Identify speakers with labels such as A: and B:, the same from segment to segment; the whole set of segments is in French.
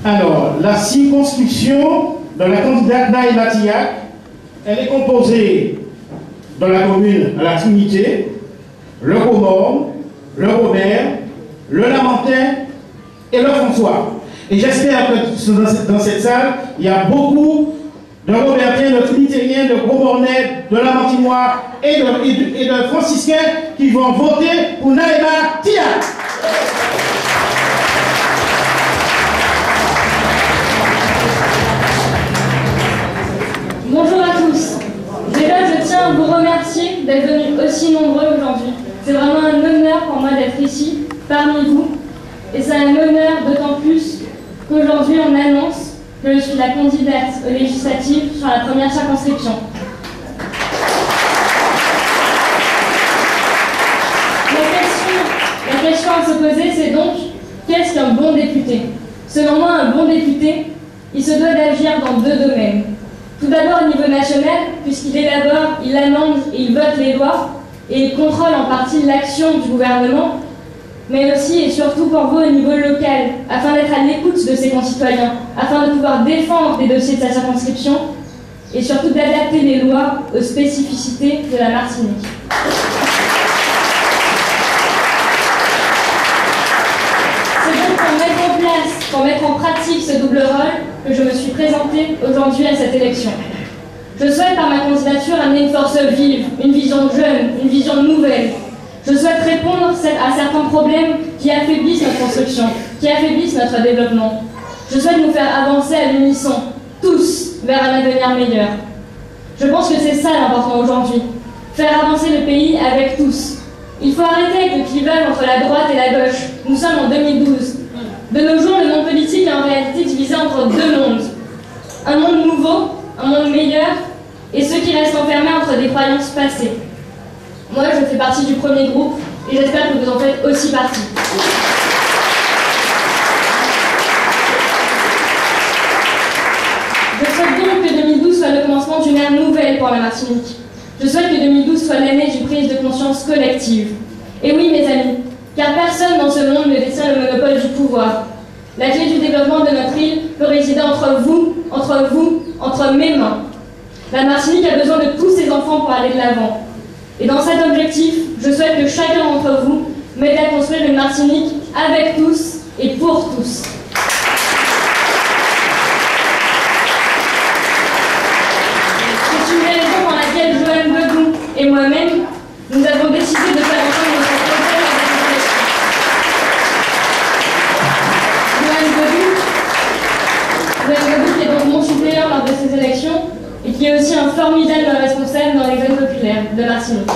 A: Alors, la circonscription de la candidate Naïla Tillack, elle est composée dans la commune à la Trinité, le Comorne, le Robert, le Lamentin et le François. Et j'espère que dans cette salle, il y a beaucoup de Robertiens, de Trinitériens, de Comornais, de Lamentinois et de Franciscains qui vont voter pour Naïla Tillack.
B: Bonjour à tous. Déjà, je tiens à vous remercier d'être venus aussi nombreux aujourd'hui. C'est vraiment un honneur pour moi d'être ici, parmi vous. Et c'est un honneur d'autant plus qu'aujourd'hui, on annonce que je suis la candidate aux législatives sur la première circonscription. La question à se poser, c'est donc, qu'est-ce qu'un bon député? Selon moi, un bon député, il se doit d'agir dans deux domaines. Tout d'abord au niveau national, puisqu'il élabore, il amende et il vote les lois, et il contrôle en partie l'action du gouvernement, mais aussi et surtout pour vous au niveau local, afin d'être à l'écoute de ses concitoyens, afin de pouvoir défendre les dossiers de sa circonscription, et surtout d'adapter les lois aux spécificités de la Martinique. C'est donc pour mettre en pratique ce double rôle que je me suis présentée aujourd'hui à cette élection. Je souhaite par ma candidature amener une force vive, une vision jeune, une vision nouvelle. Je souhaite répondre à certains problèmes qui affaiblissent notre construction, qui affaiblissent notre développement. Je souhaite nous faire avancer à l'unisson, tous, vers un avenir meilleur. Je pense que c'est ça l'important aujourd'hui, faire avancer le pays avec tous. Il faut arrêter avec le clivage entre la droite et la gauche. Nous sommes en 2012. De nos jours, le monde politique est en réalité divisé entre deux mondes. Un monde nouveau, un monde meilleur, et ceux qui restent enfermés entre des croyances passées. Moi, je fais partie du premier groupe, et j'espère que vous en faites aussi partie. Je souhaite donc que 2012 soit le commencement d'une ère nouvelle pour la Martinique. Je souhaite que 2012 soit l'année d'une prise de conscience collective. Et oui, mes amis, car personne dans ce monde ne détient le monopole du pouvoir. La clé du développement de notre île peut résider entre vous, entre mes mains. La Martinique a besoin de tous ses enfants pour aller de l'avant. Et dans cet objectif, je souhaite que chacun d'entre vous m'aide à construire une Martinique avec tous et pour tous. C'est une raison pour laquelle Joanne Bedou et moi-même, nous avons décidé de faire ensemble notre projet avec Joanne Bedou, qui est donc mon suppléant lors de ces élections, et qui est aussi un formidable responsable dans les zones populaires de Martinique.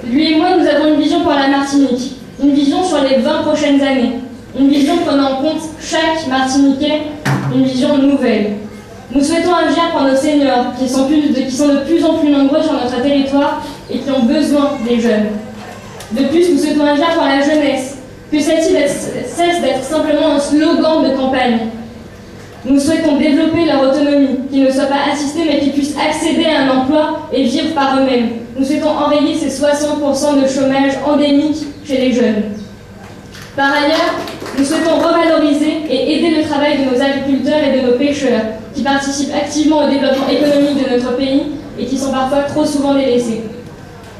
B: Lui et moi, nous avons une vision pour la Martinique, une vision sur les 20 prochaines années, une vision prenant en compte chaque Martiniquais, une vision nouvelle. Nous souhaitons agir pour nos seniors, qui sont de plus en plus nombreux sur notre territoire et qui ont besoin des jeunes. De plus, nous souhaitons agir pour la jeunesse, que celle-ci cesse d'être simplement un slogan de campagne. Nous souhaitons développer leur autonomie, qu'ils ne soient pas assistés mais qu'ils puissent accéder à un emploi et vivre par eux-mêmes. Nous souhaitons enrayer ces 60% de chômage endémique chez les jeunes. Par ailleurs, nous souhaitons revaloriser et aider le travail de nos agriculteurs et de nos pêcheurs, qui participent activement au développement économique de notre pays et qui sont parfois trop souvent délaissés.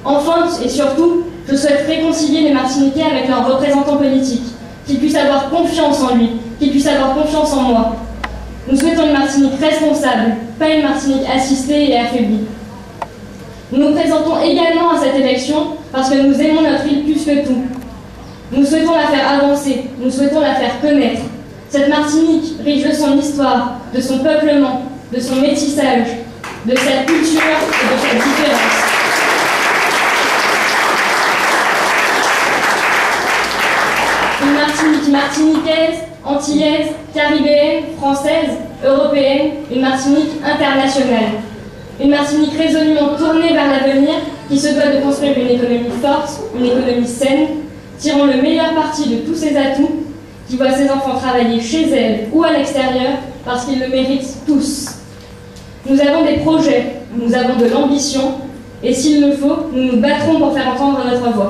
B: Enfin et surtout, je souhaite réconcilier les Martiniquais avec leurs représentants politiques, qu'ils puissent avoir confiance en lui, qu'ils puissent avoir confiance en moi. Nous souhaitons une Martinique responsable, pas une Martinique assistée et affaiblie. Nous nous présentons également à cette élection parce que nous aimons notre île plus que tout. Nous souhaitons la faire avancer, nous souhaitons la faire connaître. Cette Martinique, riche de son histoire, de son peuplement, de son métissage, de sa culture et de sa différence. Une Martinique martiniquaise, antillaise, caribéenne, française, européenne, une Martinique internationale. Une Martinique résolument tournée vers l'avenir, qui se doit de construire une économie forte, une économie saine, tirant le meilleur parti de tous ses atouts, qui voit ses enfants travailler chez elle ou à l'extérieur, parce qu'ils le méritent tous. Nous avons des projets, nous avons de l'ambition, Et s'il le faut, nous nous battrons pour faire entendre notre voix.